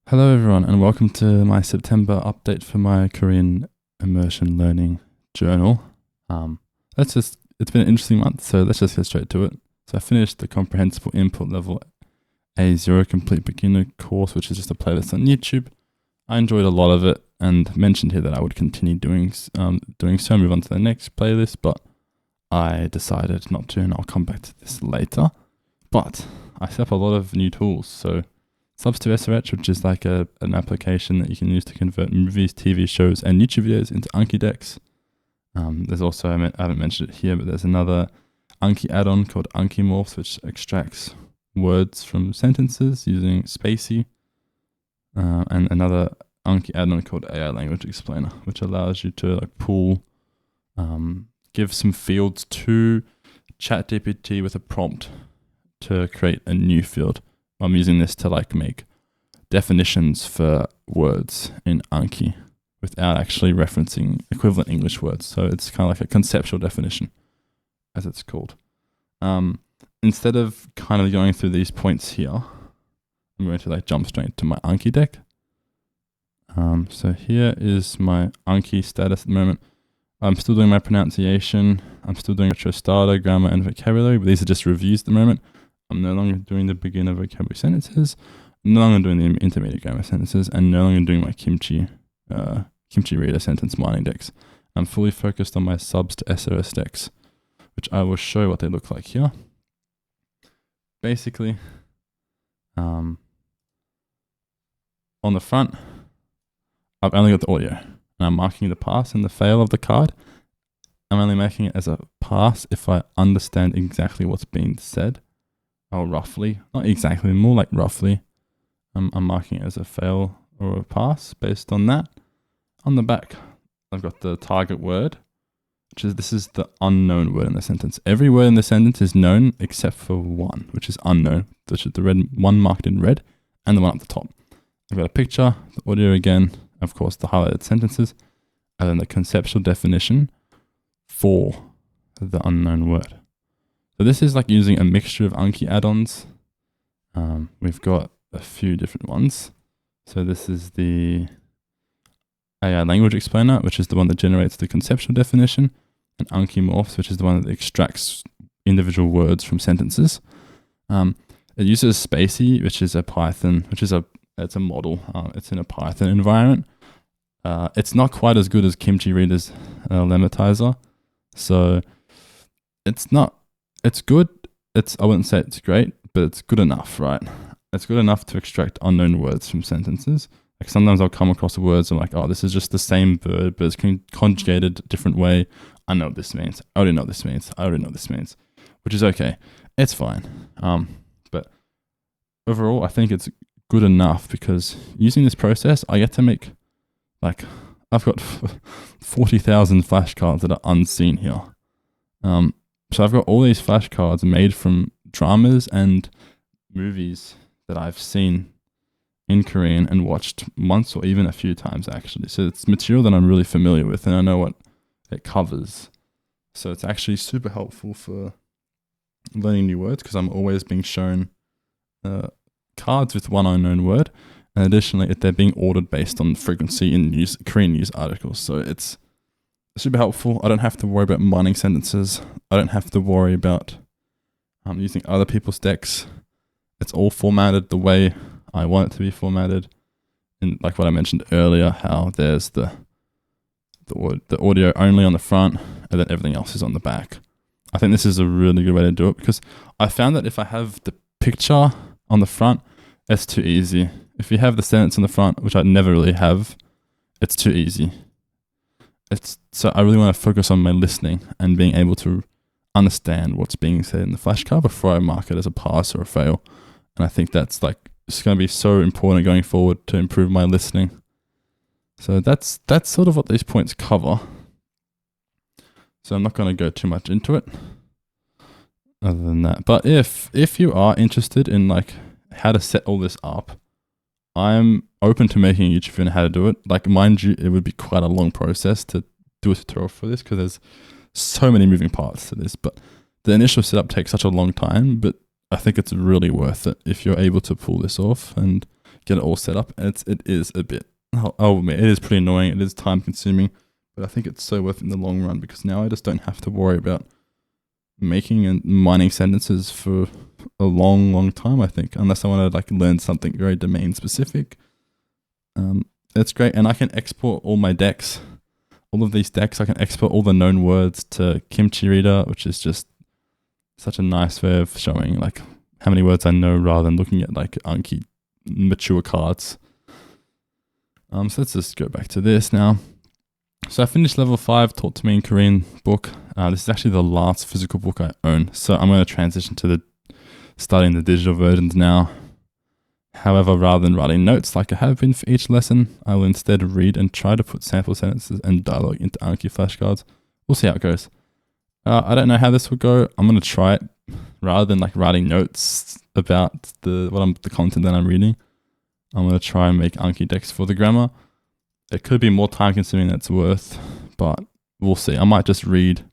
Hello everyone and welcome to my September update for my Korean immersion learning journal. It's been an interesting month, so let's just get straight to it. So I finished the comprehensible input level A0 complete beginner course, which is just a playlist on YouTube. I enjoyed a lot of it and mentioned here that I would continue doing so, move on to the next playlist, but I decided not to, and I'll come back to this later. But I set up a lot of new tools, so subs2srs, which is like an application that you can use to convert movies, TV shows, and YouTube videos into Anki decks. There's also, I haven't mentioned it here, but there's another Anki add-on called Anki Morphs, which extracts words from sentences using Spacey, and another Anki add-on called AI Language Explainer, which allows you to pull, give some fields to ChatGPT with a prompt to create a new field. I'm using this to make definitions for words in Anki without actually referencing equivalent English words. So it's kind of like a conceptual definition, as it's called. Instead of kind of going through these points here, I'm going to jump straight to my Anki deck. So here is my Anki status at the moment. I'm still doing my pronunciation. I'm still doing retro starter, grammar, and vocabulary, but these are just reviews at the moment. I'm no longer doing the beginner vocabulary sentences, no longer doing the intermediate grammar sentences, and no longer doing my kimchi reader sentence mining decks. I'm fully focused on my subs2srs decks, which I will show what they look like here. Basically, on the front, I've only got the audio, and I'm marking the pass and the fail of the card. I'm only making it as a pass if I understand exactly what's being said. Or roughly, not exactly, more like roughly. I'm marking it as a fail or a pass based on that. On the back, I've got the target word, this is the unknown word in the sentence. Every word in the sentence is known except for one, which is unknown, which is the red one marked in red, and the one at the top. I've got a picture, the audio again, of course the highlighted sentences, and then the conceptual definition for the unknown word. So this is using a mixture of Anki add-ons. We've got a few different ones. So this is the AI Language Explainer, which is the one that generates the conceptual definition, and Anki Morphs, which is the one that extracts individual words from sentences. It uses Spacey, which is a Python, it's a model. It's in a Python environment. It's not quite as good as Kimchi Reader's lemmatizer. So it's good. I wouldn't say it's great, but it's good enough, right? It's good enough to extract unknown words from sentences. Sometimes I'll come across words and oh, this is just the same word, but it's conjugated a different way. I know what this means. I already know what this means. I already know what this means, which is okay. It's fine. But overall, I think it's good enough because using this process, I get to make I've got 40,000 flashcards that are unseen here. So I've got all these flashcards made from dramas and movies that I've seen in Korean and watched once or even a few times actually. So it's material that I'm really familiar with and I know what it covers. So it's actually super helpful for learning new words because I'm always being shown cards with one unknown word. And additionally, they're being ordered based on frequency in Korean news articles. So it's super helpful. I don't have to worry about mining sentences. I don't have to worry about using other people's decks. It's all formatted the way I want it to be formatted. And like what I mentioned earlier, how there's the audio only on the front and then everything else is on the back. I think this is a really good way to do it because I found that if I have the picture on the front, it's too easy. If you have the sentence on the front, which I never really have, it's too easy. So I really want to focus on my listening and being able to understand what's being said in the flashcard before I mark it as a pass or a fail. And I think that's it's going to be so important going forward to improve my listening. So that's sort of what these points cover. So I'm not going to go too much into it other than that. But if you are interested in how to set all this up, I'm open to making a YouTube video on how to do it. Mind you, it would be quite a long process to do a tutorial for this because there's so many moving parts to this. But the initial setup takes such a long time, but I think it's really worth it if you're able to pull this off and get it all set up. It is a bit, I'll admit, it is pretty annoying. It is time consuming, but I think it's so worth it in the long run because now I just don't have to worry about making and mining sentences for a long time, I think, unless I want to like learn something very domain specific. It's great. And I can export all my decks, all of these decks. I can export all the known words to Kimchi Reader, which is just such a nice way of showing like how many words I know rather than looking at like Anki mature cards. So let's just go back to this now. So I finished level 5 Taught to Me in Korean book. This is actually the last physical book I own. So I'm going to transition to starting the digital versions now. However, rather than writing notes like I have been for each lesson, I will instead read and try to put sample sentences and dialogue into Anki flashcards. We'll see how it goes. I don't know how this will go. I'm going to try it rather than like writing notes about the content that I'm reading. I'm going to try and make Anki decks for the grammar. It could be more time consuming than it's worth, but we'll see. I might just read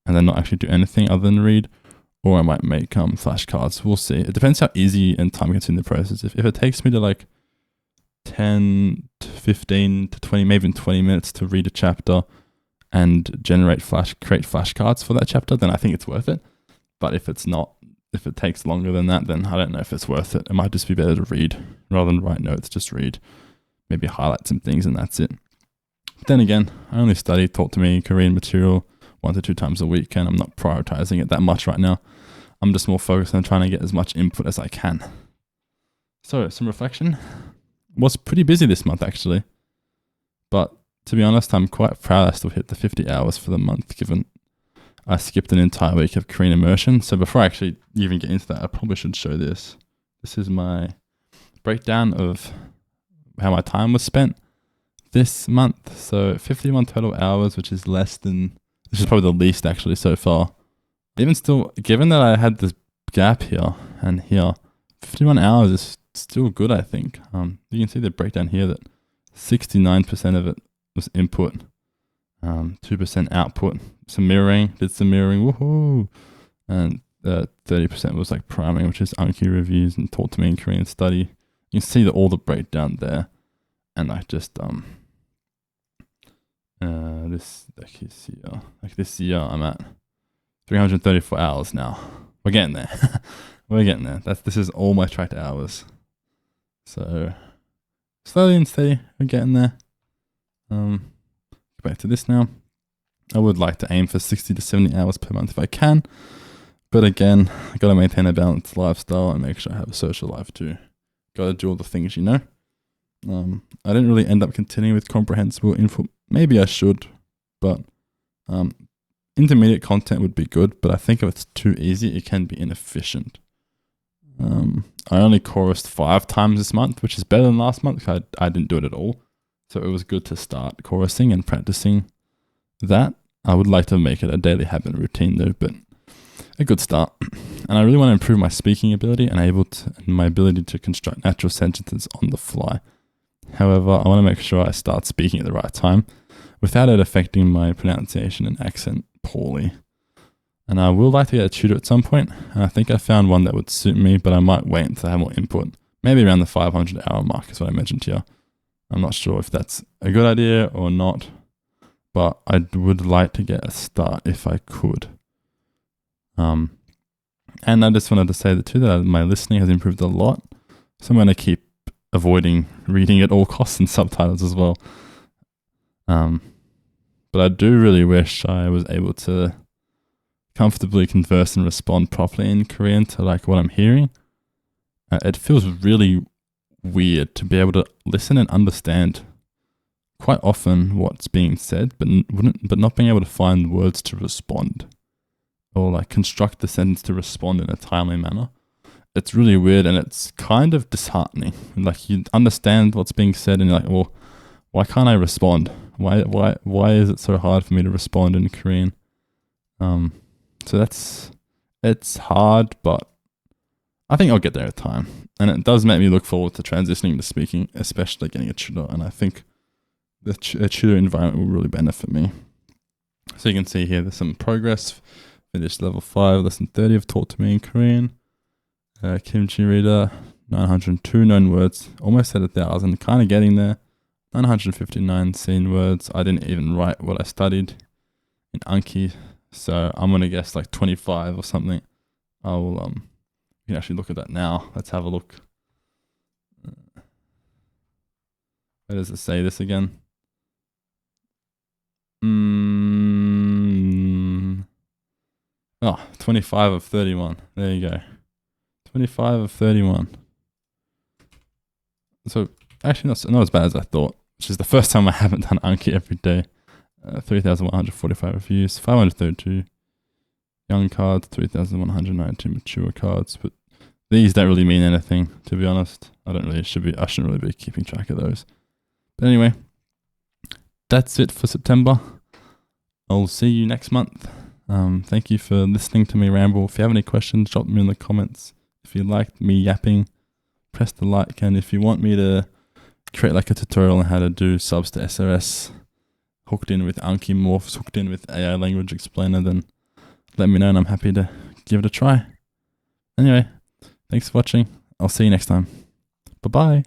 and then not actually do anything other than read, or I might make flashcards. We'll see. It depends how easy and time consuming the process is. If it takes me to like 10 to 15 to 20, maybe even 20 minutes to read a chapter and create flashcards for that chapter, then I think it's worth it. But if it's not, if it takes longer than that, then I don't know if it's worth it. It might just be better to read rather than write notes, just read. Maybe highlight some things and that's it. But then again, I only study Taught to Me Korean material 1 to 2 times a week, and I'm not prioritizing it that much right now. I'm just more focused on trying to get as much input as I can. So, some reflection. Was pretty busy this month actually, but to be honest, I'm quite proud I still hit the 50 hours for the month, given I skipped an entire week of Korean immersion. So before I actually even get into that, I probably should show this. This is my breakdown of how my time was spent this month. So 51 total hours, which is this is probably the least actually so far. Even still, given that I had this gap here and here, 51 hours is still good, I think. You can see the breakdown here that 69% of it was input, 2% output, did some mirroring, woohoo! And 30% was like priming, which is Anki reviews and Taught to Me in Korean study. You can see all the breakdown there. And I just, this year I'm at 334 hours now. We're getting there. We're getting there. This is all my tracked hours. So slowly and steady, we're getting there. Back to this now. I would like to aim for 60 to 70 hours per month if I can. But again, I got to maintain a balanced lifestyle and make sure I have a social life too. Got to do all the things, you know. I didn't really end up continuing with comprehensible input. Maybe I should, but intermediate content would be good. But I think if it's too easy, it can be inefficient. I only chorused 5 times this month, which is better than last month. I didn't do it at all. So it was good to start chorusing and practicing that. I would like to make it a daily habit routine though, but a good start. And I really want to improve my speaking ability and my ability to construct natural sentences on the fly. However, I want to make sure I start speaking at the right time without it affecting my pronunciation and accent poorly. And I would like to get a tutor at some point, and I think I found one that would suit me, but I might wait until I have more input. Maybe around the 500 hour mark is what I mentioned here. I'm not sure if that's a good idea or not, but I would like to get a start if I could. And I just wanted to say that my listening has improved a lot, so I'm going to keep avoiding reading at all costs and subtitles as well. But I do really wish I was able to comfortably converse and respond properly in Korean to like what I'm hearing. It feels really weird to be able to listen and understand quite often what's being said, but not being able to find words to respond or like construct the sentence to respond in a timely manner. It's really weird and it's kind of disheartening. Like you understand what's being said and you're like, well, why can't I respond? Why is it so hard for me to respond in Korean? So it's hard, but I think I'll get there at time. And it does make me look forward to transitioning to speaking, especially getting a tutor. And I think a tutor environment will really benefit me. So you can see here, there's some progress. Finished level 5, lesson 30 of Taught to Me in Korean. Kimchi Reader, 902 known words, almost at 1,000, kind of getting there. 959 seen words. I didn't even write what I studied in Anki, so I'm gonna guess like 25 or something. I will you can actually look at that now. Let's have a look. Where does it say this again? Oh, 25 of 31. There you go. 25 of 31. So actually not as bad as I thought, which is the first time I haven't done Anki every day. 3,145 reviews, 532 young cards, 3,192 mature cards. But these don't really mean anything, to be honest. I shouldn't really be keeping track of those. But anyway, that's it for September. I'll see you next month. Thank you for listening to me ramble. If you have any questions, drop them in the comments. If you liked me yapping, press the like. And if you want me to create like a tutorial on how to do subs to SRS, hooked in with Anki morphs, hooked in with AI language explainer, then let me know and I'm happy to give it a try. Anyway, thanks for watching. I'll see you next time. Bye-bye.